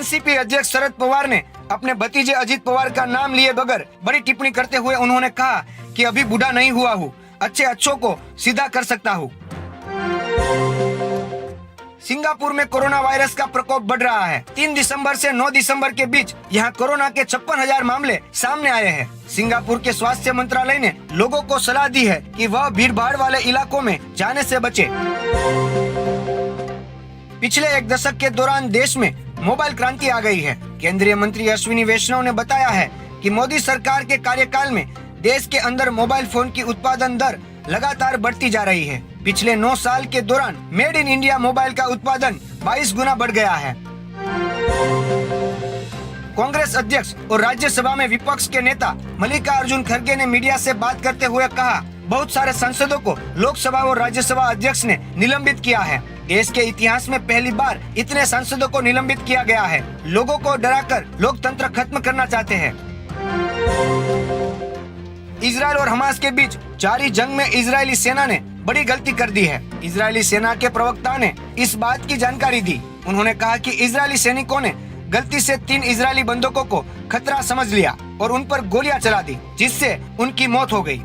NCP अध्यक्ष शरद पवार ने अपने भतीजे अजित पवार का नाम लिए बगैर बड़ी टिप्पणी करते हुए उन्होंने कहा कि अभी बूढ़ा नहीं हुआ हूँ, अच्छों को सीधा कर सकता हूँ। सिंगापुर में कोरोना वायरस का प्रकोप बढ़ रहा है। 3 दिसंबर से 9 दिसंबर के बीच यहाँ कोरोना के 56,000 मामले सामने आए हैं। सिंगापुर के स्वास्थ्य मंत्रालय ने लोगों को सलाह दी है कि वह भीड़-भाड़ वाले इलाकों में जाने से बचे। पिछले 1 दशक के दौरान देश में मोबाइल क्रांति आ गई है। केंद्रीय मंत्री अश्विनी वैष्णव ने बताया है कि मोदी सरकार के कार्यकाल में देश के अंदर मोबाइल फोन की उत्पादन दर लगातार बढ़ती जा रही है। पिछले 9 साल के दौरान मेड इन इंडिया मोबाइल का उत्पादन 22 गुना बढ़ गया है। कांग्रेस अध्यक्ष और राज्यसभा में विपक्ष के नेता मल्लिकार्जुन खड़गे ने मीडिया से बात करते हुए कहा, बहुत सारे सांसदों को लोकसभा और राज्यसभा अध्यक्ष ने निलंबित किया है। देश के इतिहास में पहली बार इतने सांसदों को निलंबित किया गया है। लोगों को डराकर लोकतंत्र खत्म करना चाहते हैं। इजरायल और हमास के बीच जारी जंग में इजरायली सेना ने बड़ी गलती कर दी है। इजरायली सेना के प्रवक्ता ने इस बात की जानकारी दी। उन्होंने कहा कि इजरायली सैनिकों ने गलती से 3 इजरायली बंदूकों को खतरा समझ लिया और उन पर गोलियां चला दी, जिससे उनकी मौत हो गई।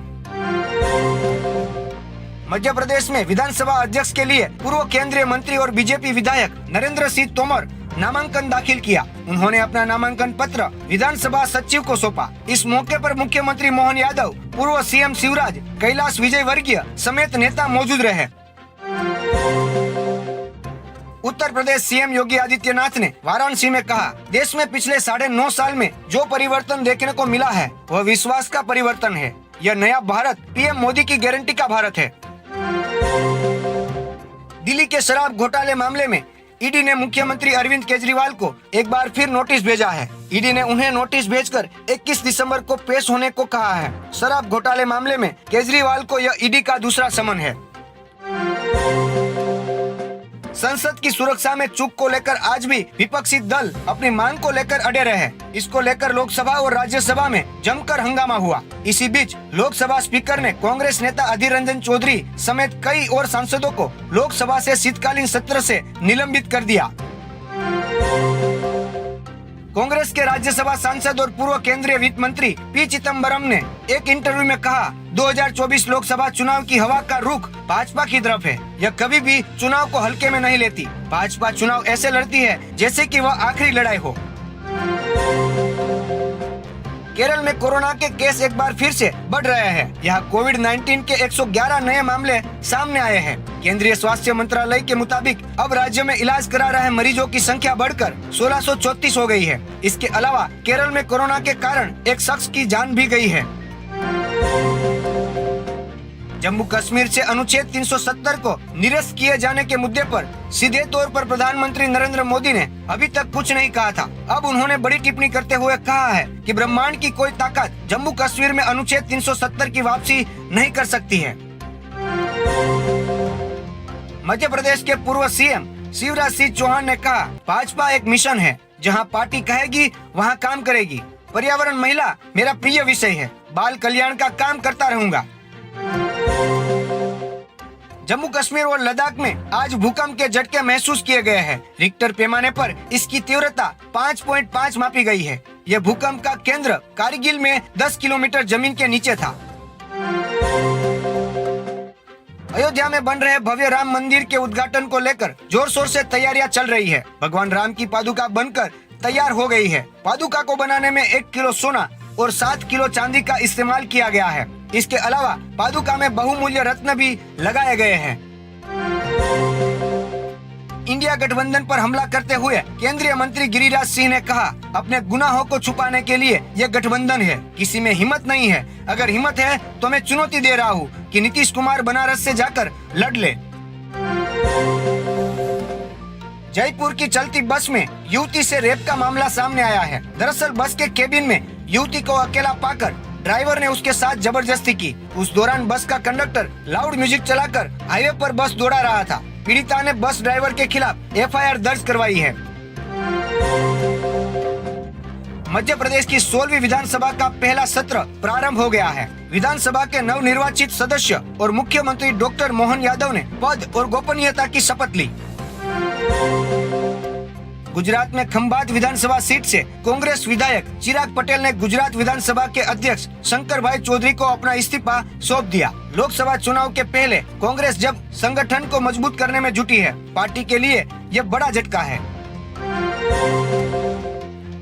मध्य प्रदेश में विधानसभा अध्यक्ष के लिए पूर्व केंद्रीय मंत्री और बीजेपी विधायक नरेंद्र सिंह तोमर नामांकन दाखिल किया। उन्होंने अपना नामांकन पत्र विधानसभा सचिव को सौंपा। इस मौके पर मुख्यमंत्री मोहन यादव, पूर्व सीएम शिवराज, कैलाश विजयवर्गीय समेत नेता मौजूद रहे। उत्तर प्रदेश सीएम योगी आदित्यनाथ ने वाराणसी में कहा, देश में पिछले 9.5 साल में जो परिवर्तन देखने को मिला है वह विश्वास का परिवर्तन है। यह नया भारत पीएम मोदी की गारंटी का भारत है। दिल्ली के शराब घोटाले मामले में ईडी ने मुख्यमंत्री अरविंद केजरीवाल को एक बार फिर नोटिस भेजा है। ईडी ने उन्हें नोटिस भेजकर 21 दिसंबर को पेश होने को कहा है। शराब घोटाले मामले में केजरीवाल को यह ईडी का दूसरा समन है। संसद की सुरक्षा में चूक को लेकर आज भी विपक्षी दल अपनी मांग को लेकर अड़े रहे। इसको लेकर लोकसभा और राज्यसभा में जमकर हंगामा हुआ। इसी बीच लोकसभा स्पीकर ने कांग्रेस नेता अधीर रंजन चौधरी समेत कई और सांसदों को लोकसभा से शीतकालीन सत्र से निलंबित कर दिया। कांग्रेस के राज्यसभा सांसद और पूर्व केंद्रीय वित्त मंत्री पी चिदम्बरम ने एक इंटरव्यू में कहा, 2024 लोकसभा चुनाव की हवा का रुख भाजपा की तरफ है। यह कभी भी चुनाव को हल्के में नहीं लेती। भाजपा चुनाव ऐसे लड़ती है जैसे कि वह आखिरी लड़ाई हो। केरल में कोरोना के केस एक बार फिर से बढ़ रहे हैं। यहाँ कोविड-19 के 111 नए मामले सामने आए हैं। केंद्रीय स्वास्थ्य मंत्रालय के मुताबिक अब राज्य में इलाज करा रहे मरीजों की संख्या बढ़कर 1634 हो गई है। इसके अलावा केरल में कोरोना के कारण एक शख्स की जान भी गई है। जम्मू कश्मीर से अनुच्छेद 370 को निरस्त किए जाने के मुद्दे पर सीधे तौर पर प्रधानमंत्री नरेंद्र मोदी ने अभी तक कुछ नहीं कहा था। अब उन्होंने बड़ी टिप्पणी करते हुए कहा है कि ब्रह्मांड की कोई ताकत जम्मू कश्मीर में अनुच्छेद 370 की वापसी नहीं कर सकती है। मध्य प्रदेश के पूर्व सीएम शिवराज सिंह चौहान ने कहा, भाजपा एक मिशन है, जहां पार्टी कहेगी वहां काम करेगी। पर्यावरण महिला मेरा प्रिय विषय है, बाल कल्याण का काम करता रहूंगा। जम्मू कश्मीर और लद्दाख में आज भूकंप के झटके महसूस किए गए हैं। रिक्टर पैमाने पर इसकी तीव्रता 5.5 मापी गई है। यह भूकंप का केंद्र कारगिल में 10 किलोमीटर जमीन के नीचे था। अयोध्या में बन रहे भव्य राम मंदिर के उद्घाटन को लेकर जोर शोर से तैयारियां चल रही है। भगवान राम की पादुका बनकर तैयार हो गई है। पादुका को बनाने में 1 किलो सोना और 7 किलो चांदी का इस्तेमाल किया गया है। इसके अलावा पादुका में बहुमूल्य रत्न भी लगाए गए हैं। इंडिया गठबंधन पर हमला करते हुए केंद्रीय मंत्री गिरिराज सिंह ने कहा, अपने गुनाहों को छुपाने के लिए यह गठबंधन है। किसी में हिम्मत नहीं है। अगर हिम्मत है तो मैं चुनौती दे रहा हूँ कि नीतीश कुमार बनारस से जाकर लड़ ले। जयपुर की चलती बस में युवती से रेप का मामला सामने आया है। दरअसल बस के केबिन में युवती को अकेला पाकर ड्राइवर ने उसके साथ जबरदस्ती की। उस दौरान बस का कंडक्टर लाउड म्यूजिक चलाकर हाईवे पर बस दौड़ा रहा था। पीड़िता ने बस ड्राइवर के खिलाफ एफआईआर दर्ज करवाई है। मध्य प्रदेश की 16वीं विधानसभा का पहला सत्र प्रारंभ हो गया है। विधानसभा के नवनिर्वाचित सदस्य और मुख्यमंत्री डॉक्टर मोहन यादव ने पद और गोपनीयता की शपथ ली। गुजरात में खंभात विधानसभा सीट से कांग्रेस विधायक चिराग पटेल ने गुजरात विधानसभा के अध्यक्ष शंकरभाई चौधरी को अपना इस्तीफा सौंप दिया। लोकसभा चुनाव के पहले कांग्रेस जब संगठन को मजबूत करने में जुटी है, पार्टी के लिए यह बड़ा झटका है।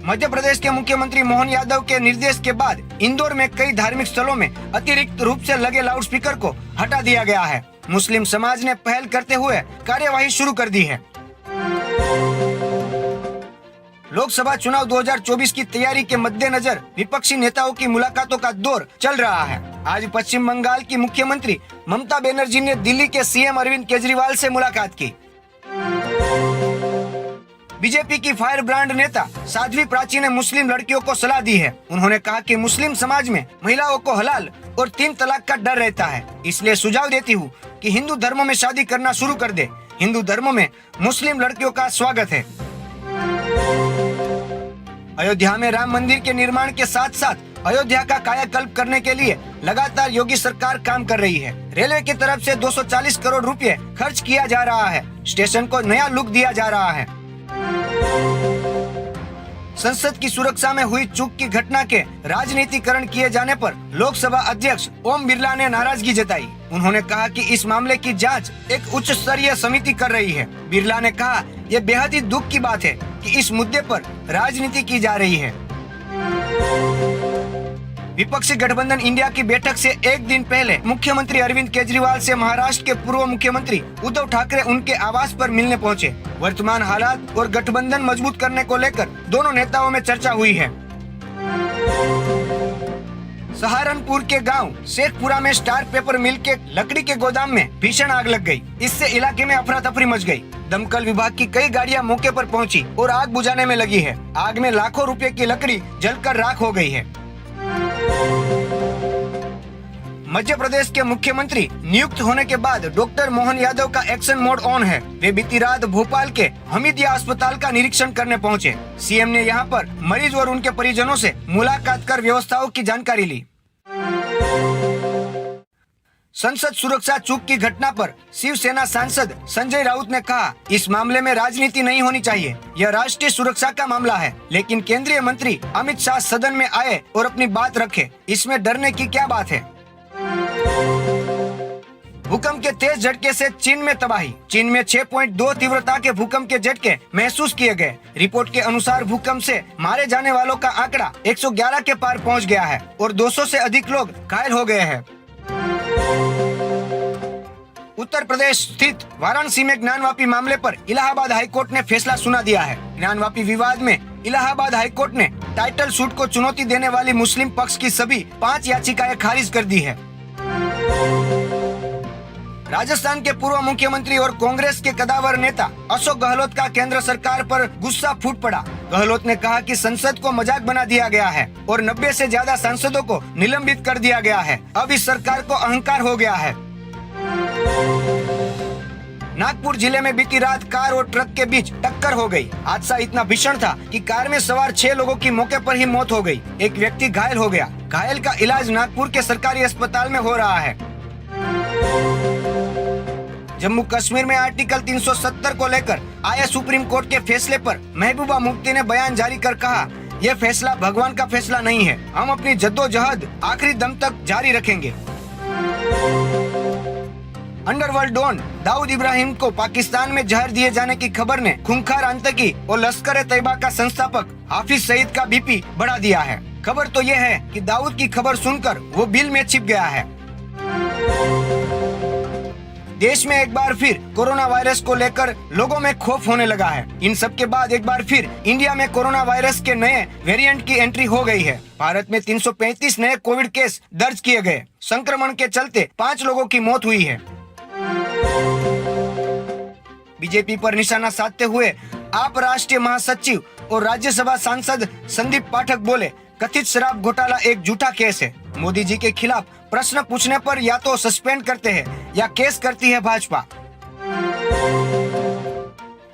मध्य प्रदेश के मुख्यमंत्री मोहन यादव के निर्देश के बाद इंदौर में कई धार्मिक स्थलों में अतिरिक्त रूप से लगे लाउडस्पीकर को हटा दिया गया है। मुस्लिम समाज ने पहल करते हुए कार्यवाही शुरू कर दी है। लोकसभा चुनाव 2024 की तैयारी के मद्देनजर विपक्षी नेताओं की मुलाकातों का दौर चल रहा है। आज पश्चिम बंगाल की मुख्यमंत्री ममता बनर्जी ने दिल्ली के सीएम अरविंद केजरीवाल से मुलाकात की। बीजेपी की फायर ब्रांड नेता साध्वी प्राची ने मुस्लिम लड़कियों को सलाह दी है। उन्होंने कहा कि मुस्लिम समाज में महिलाओं को हलाल और 3 तलाक का डर रहता है, इसलिए सुझाव देती हूँ कि हिंदू धर्म में शादी करना शुरू कर दे। हिंदू धर्म में मुस्लिम लड़कियों का स्वागत है। अयोध्या में राम मंदिर के निर्माण के साथ साथ अयोध्या का कायाकल्प करने के लिए लगातार योगी सरकार काम कर रही है। रेलवे की तरफ से 240 करोड़ रुपए खर्च किया जा रहा है। स्टेशन को नया लुक दिया जा रहा है। संसद की सुरक्षा में हुई चूक की घटना के राजनीतिकरण किए जाने पर लोकसभा अध्यक्ष ओम बिरला ने नाराजगी जताई। उन्होंने कहा कि इस मामले की जांच एक उच्च स्तरीय समिति कर रही है। बिरला ने कहा, यह बेहद ही दुख की बात है कि इस मुद्दे पर राजनीति की जा रही है। विपक्षी गठबंधन इंडिया की बैठक से एक दिन पहले मुख्यमंत्री अरविंद केजरीवाल से महाराष्ट्र के पूर्व मुख्यमंत्री उद्धव ठाकरे उनके आवास पर मिलने पहुंचे। वर्तमान हालात और गठबंधन मजबूत करने को लेकर दोनों नेताओं में चर्चा हुई है। सहारनपुर के गांव शेखपुरा में स्टार पेपर मिल के लकड़ी के गोदाम में भीषण आग लग गई। इससे इलाके में अफरा तफरी मच गई। दमकल विभाग की कई गाड़ियां मौके पर पहुंची और आग बुझाने में लगी है। आग में लाखों रुपए की लकड़ी जलकर राख हो गई है। मध्य प्रदेश के मुख्यमंत्री नियुक्त होने के बाद डॉक्टर मोहन यादव का एक्शन मोड ऑन है। वे बीती रात भोपाल के हमीदिया अस्पताल का निरीक्षण करने पहुंचे। सीएम ने यहां पर मरीज और उनके परिजनों से मुलाकात कर व्यवस्थाओं की जानकारी ली। संसद सुरक्षा चूक की घटना पर शिवसेना सांसद संजय राउत ने कहा, इस मामले में राजनीति नहीं होनी चाहिए। यह राष्ट्रीय सुरक्षा का मामला है, लेकिन केंद्रीय मंत्री अमित शाह सदन में आए और अपनी बात रखे, इसमें डरने की क्या बात है। भूकंप के तेज झटके से चीन में तबाही। चीन में 6.2 तीव्रता के भूकंप के झटके महसूस किए गए। रिपोर्ट के अनुसार भूकंप से मारे जाने वालों का आंकड़ा 111 के पार पहुंच गया है और 200 से अधिक लोग घायल हो गए हैं। उत्तर प्रदेश स्थित वाराणसी में ज्ञानवापी मामले पर इलाहाबाद हाईकोर्ट ने फैसला सुना दिया है। ज्ञानवापी विवाद में इलाहाबाद हाईकोर्ट ने टाइटल सूट को चुनौती देने वाली मुस्लिम पक्ष की सभी 5 याचिकाएं खारिज कर दी है। राजस्थान के पूर्व मुख्यमंत्री और कांग्रेस के कदावर नेता अशोक गहलोत का केंद्र सरकार पर गुस्सा फूट पड़ा। गहलोत ने कहा कि संसद को मजाक बना दिया गया है और 90 से ज्यादा सांसदों को निलंबित कर दिया गया है। अब इस सरकार को अहंकार हो गया है। नागपुर जिले में बीती रात कार और ट्रक के बीच टक्कर हो गई। हादसा इतना भीषण था कि कार में सवार 6 लोगों की मौके पर ही मौत हो गई। एक व्यक्ति घायल हो गया। घायल का इलाज नागपुर के सरकारी अस्पताल में हो रहा है। जम्मू कश्मीर में आर्टिकल 370 को लेकर आए सुप्रीम कोर्ट के फैसले पर महबूबा मुफ्ती ने बयान जारी कर कहा, यह फैसला भगवान का फैसला नहीं है। हम अपनी जद्दोजहद आखिरी दम तक जारी रखेंगे। अंडरवर्ल्ड डॉन दाऊद इब्राहिम को पाकिस्तान में जहर दिए जाने की खबर ने खूंखार आतंकी और लश्कर तैयबा का संस्थापक हाफिज सईद का बीपी बढ़ा दिया है। खबर तो यह है कि दाऊद की खबर सुनकर वो बिल में छिप गया है। देश में एक बार फिर कोरोना वायरस को लेकर लोगों में खौफ होने लगा है। इन सब के बाद एक बार फिर इंडिया में कोरोना वायरस के नए वेरिएंट की एंट्री हो गई है। भारत में 335 नए कोविड केस दर्ज किए गए। संक्रमण के चलते 5 लोगों की मौत हुई है। बीजेपी पर निशाना साधते हुए आप राष्ट्रीय महासचिव और राज्यसभा सांसद संदीप पाठक बोले, कथित शराब घोटाला एक झूठा केस है। मोदी जी के खिलाफ प्रश्न पूछने पर या तो सस्पेंड करते हैं या केस करती है भाजपा।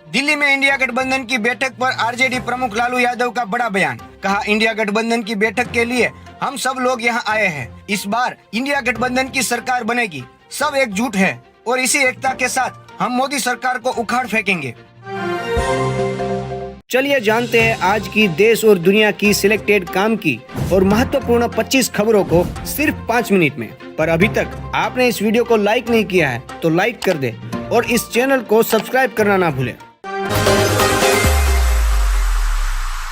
दिल्ली में इंडिया गठबंधन की बैठक पर आरजेडी प्रमुख लालू यादव का बड़ा बयान। कहा, इंडिया गठबंधन की बैठक के लिए हम सब लोग यहाँ आए हैं। इस बार इंडिया गठबंधन की सरकार बनेगी। सब एकजुट है और इसी एकता के साथ हम मोदी सरकार को उखाड़ फेंकेंगे। चलिए जानते हैं आज की देश और दुनिया की सिलेक्टेड काम की और महत्वपूर्ण 25 खबरों को सिर्फ 5 मिनट में। पर अभी तक आपने इस वीडियो को लाइक नहीं किया है तो लाइक कर दे और इस चैनल को सब्सक्राइब करना ना भूले।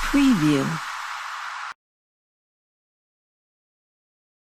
Preview.